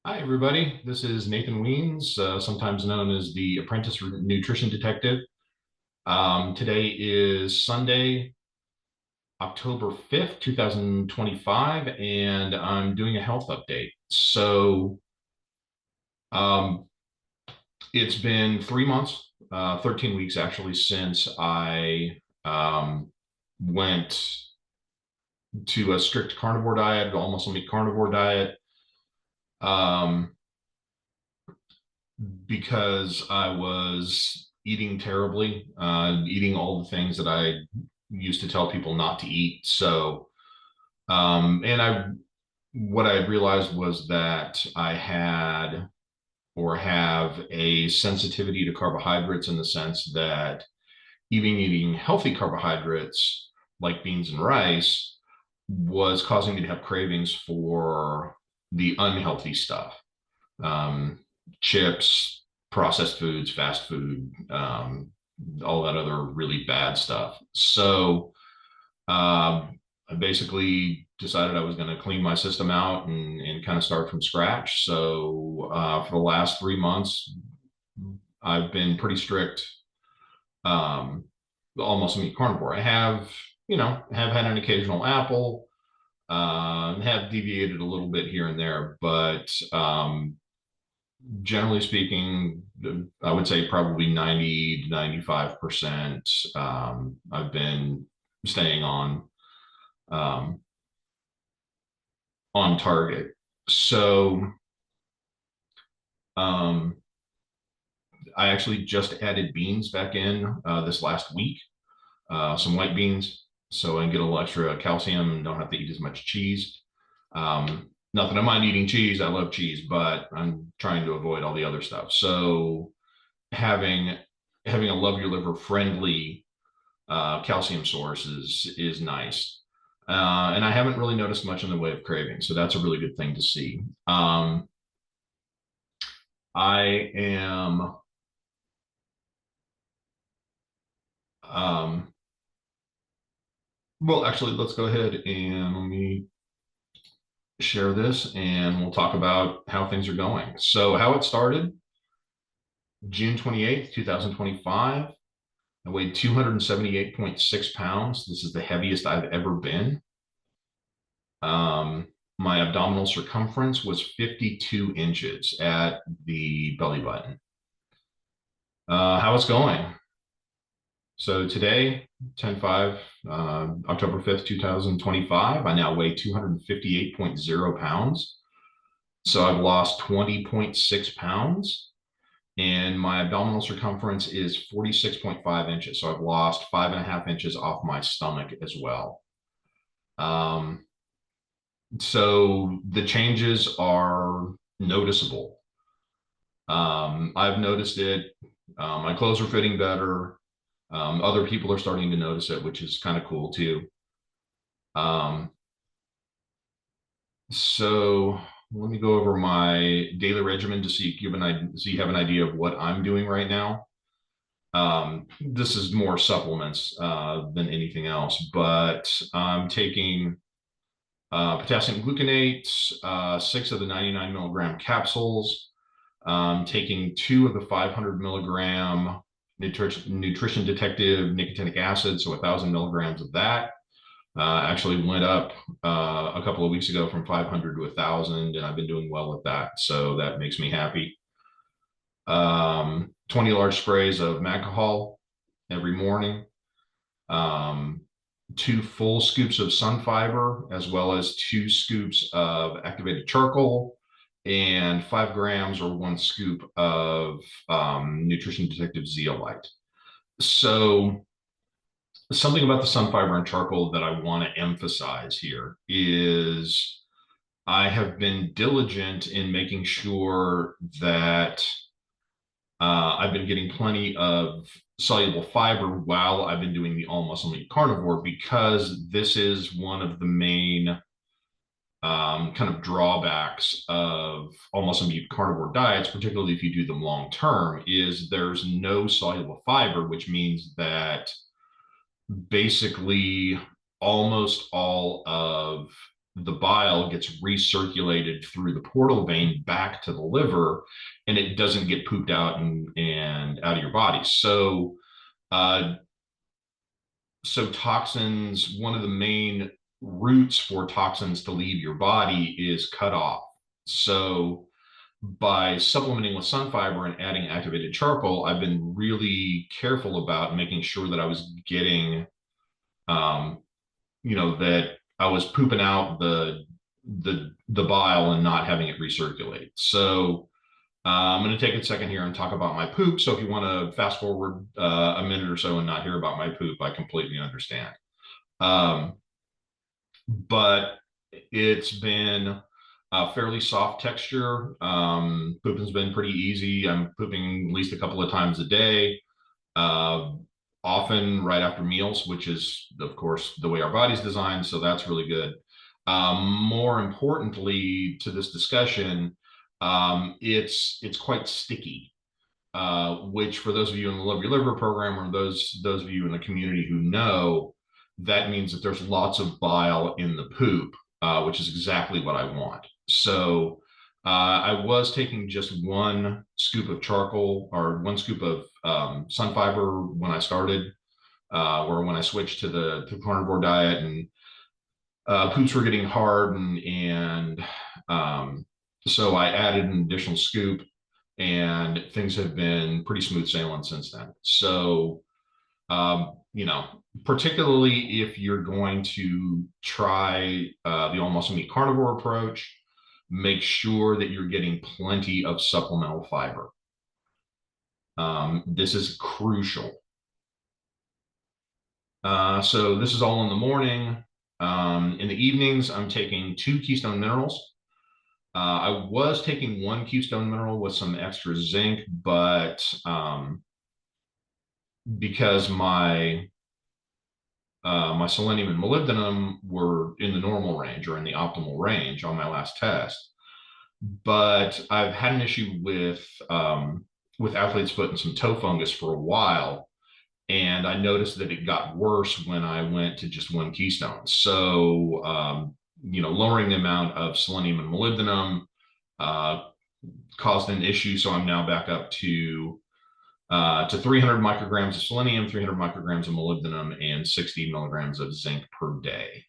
Hi, everybody. This is Nathan Weens, sometimes known as the Apprentice Nutrition Detective. Today is Sunday, October 5th, 2025, and I'm doing a health update. Um, it's been 3 months, 13 weeks actually, since I went to a strict carnivore diet, almost a meat carnivore diet. Um, because I was eating terribly, eating all the things that I used to tell people not to eat. What I realized was that I had or have a sensitivity to carbohydrates in the sense that even eating healthy carbohydrates like beans and rice was causing me to have cravings for the unhealthy stuff. um, Chips, processed foods, fast food, all that other really bad stuff. I basically decided I was going to clean my system out and kind of start from scratch. For the last 3 months, I've been pretty strict, um, almost meat carnivore. Have had an occasional apple, have deviated a little bit here and there, but generally speaking, I would say probably 90 to 95%. I've been staying um, on target. So um, I actually just added beans back in this last week, some white beans, so I can get a little extra calcium and don't have to eat as much cheese. Not that I mind eating cheese, I love cheese, but I'm trying to avoid all the other stuff. So having having a love your liver friendly calcium source is nice. And I haven't really noticed much in the way of craving, so that's a really good thing to see. I am um, well, actually, let's go ahead and let me share this, and we'll talk about how things are going. So, how it started: June 28th, 2025. I weighed 278.6 pounds. This is the heaviest I've ever been. My abdominal circumference was 52 inches at the belly button. How it's going? So today, 10/5, October 5th, 2025, I now weigh 258.0 pounds. So I've lost 20.6 pounds, and my abdominal circumference is 46.5 inches. So I've lost 5.5 inches off my stomach as well. Um, so the changes are noticeable. I've noticed it. My clothes are fitting better. Other people are starting to notice it, which is kind of cool too. Um, so let me go over my daily regimen to so you have an idea of what I'm doing right now. This is more supplements than anything else, but I'm taking potassium gluconate, 6 of the 99 milligram capsules, taking 2 of the 500 milligram nutrition detective nicotinic acid, so 1,000 milligrams of that. Actually went up a couple of weeks ago from 500 to 1,000, and I've been doing well with that, so that makes me happy. 20 large sprays of Macahol every morning. Um, 2 full scoops of sun fiber, as well as 2 scoops of activated charcoal, and 5 grams or 1 scoop of Nutrition Detective Zeolite. So, something about the sun fiber and charcoal that I want to emphasize here is I have been diligent in making sure that I've been getting plenty of soluble fiber while I've been doing the all muscle meat carnivore, because this is one of the main kind of drawbacks of all muscle meat carnivore diets, particularly if you do them long term, is there's no soluble fiber, which means that basically almost all of the bile gets recirculated through the portal vein back to the liver, and it doesn't get pooped out and out of your body. Uh, so toxins, one of the main routes for toxins to leave your body is cut off. So by supplementing with sun fiber and adding activated charcoal, I've been really careful about making sure that I was getting, um, that I was pooping out the bile and not having it recirculate. So I'm going to take a second here and talk about my poop. So if you want to fast forward a minute or so and not hear about my poop, I completely understand. Um, but it's been a fairly soft texture. Pooping's been pretty easy. I'm pooping at least a couple of times a day, uh, often right after meals, which is, of course, the way our body's designed. So that's really good. More importantly to this discussion, it's quite sticky. Which for those of you in the Love Your Liver program, or those of you in the community who know, that means that there's lots of bile in the poop, which is exactly what I want. So I was taking just one scoop of charcoal or one scoop of sun fiber when I started, or when I switched to the carnivore diet, and poops were getting hard, and so I added an additional scoop, and things have been pretty smooth sailing since then. So, particularly if you're going to try the All Muscle Meat Carnivore approach, make sure that you're getting plenty of supplemental fiber. This is crucial. So this is all in the morning. In the evenings, I'm taking 2 Keystone Minerals. I was taking 1 Keystone Mineral with some extra zinc, but because my selenium and molybdenum were in the normal range, or in the optimal range on my last test, but I've had an issue with athlete's foot and some toe fungus for a while. And I noticed that it got worse when I went to just 1 Keystone. So, lowering the amount of selenium and molybdenum caused an issue. So I'm now back up to 300 micrograms of selenium, 300 micrograms of molybdenum, and 60 milligrams of zinc per day.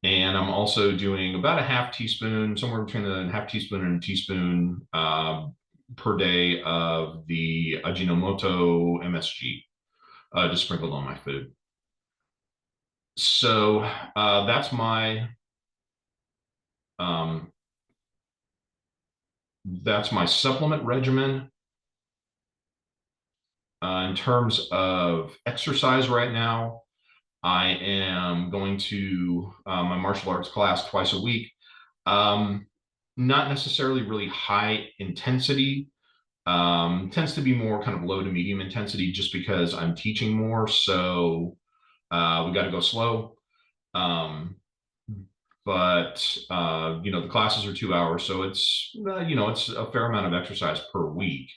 And I'm also doing about a half teaspoon, somewhere between a half teaspoon and a teaspoon per day of the Ajinomoto MSG, just sprinkled on my food. So that's my supplement regimen. In terms of exercise right now, I am going to my martial arts class twice a week. Not necessarily really high intensity. Tends to be more kind of low to medium intensity, just because I'm teaching more. So we got to go slow. But the classes are 2 hours, so it's it's a fair amount of exercise per week.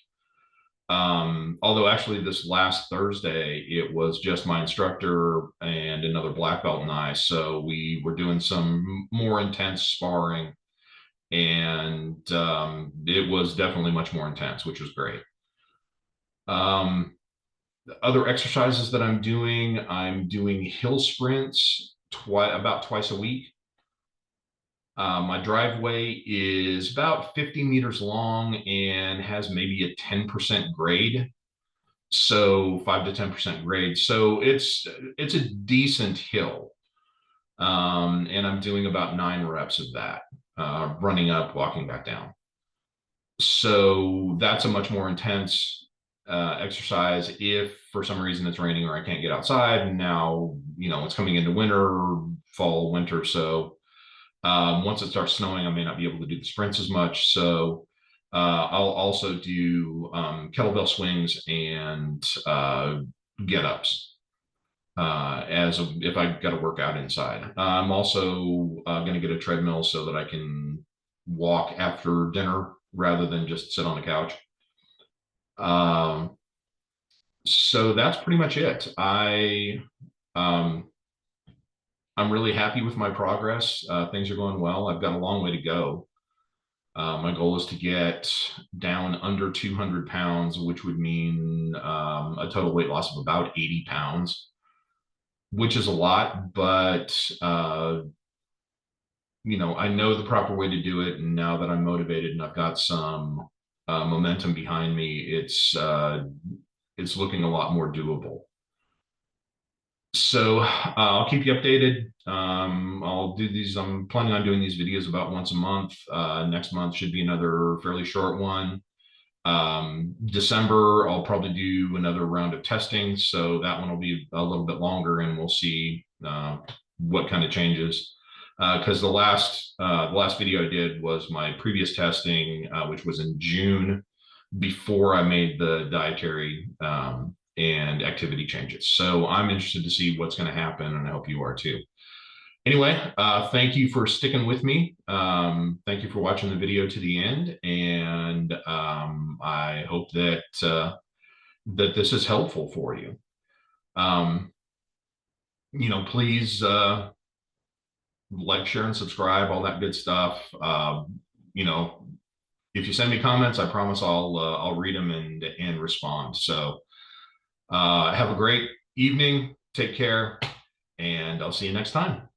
Although actually this last Thursday, it was just my instructor and another black belt and I. So we were doing some more intense sparring, and it was definitely much more intense, which was great. Other exercises that I'm doing hill sprints about twice a week. My driveway is about 50 meters long and has maybe a 10% grade. So 5 to 10% grade. So it's a decent hill. And I'm doing about 9 reps of that, running up, walking back down. So that's a much more intense exercise. If for some reason it's raining or I can't get outside, and now it's coming into winter, fall, winter. So once it starts snowing, I may not be able to do the sprints as much. So I'll also do kettlebell swings and get-ups if I got to work out inside. I'm also going to get a treadmill so that I can walk after dinner rather than just sit on the couch. So that's pretty much it. I'm really happy with my progress. Things are going well. I've got a long way to go. My goal is to get down under 200 pounds, which would mean a total weight loss of about 80 pounds, which is a lot, but I know the proper way to do it. And now that I'm motivated and I've got some momentum behind me, it's looking a lot more doable. So I'll keep you updated. I'll do these. I'm planning on doing these videos about once a month. Next month should be another fairly short one. December, I'll probably do another round of testing. So that one will be a little bit longer and we'll see what kind of changes. Because the last video I did was my previous testing, which was in June before I made the dietary and activity changes. So I'm interested to see what's going to happen, and I hope you are too. Anyway, thank you for sticking with me. Thank you for watching the video to the end, and I hope that that this is helpful for you. Please like, share, and subscribe, all that good stuff. If you send me comments, I promise I'll read them and respond. So have a great evening. Take care, and I'll see you next time.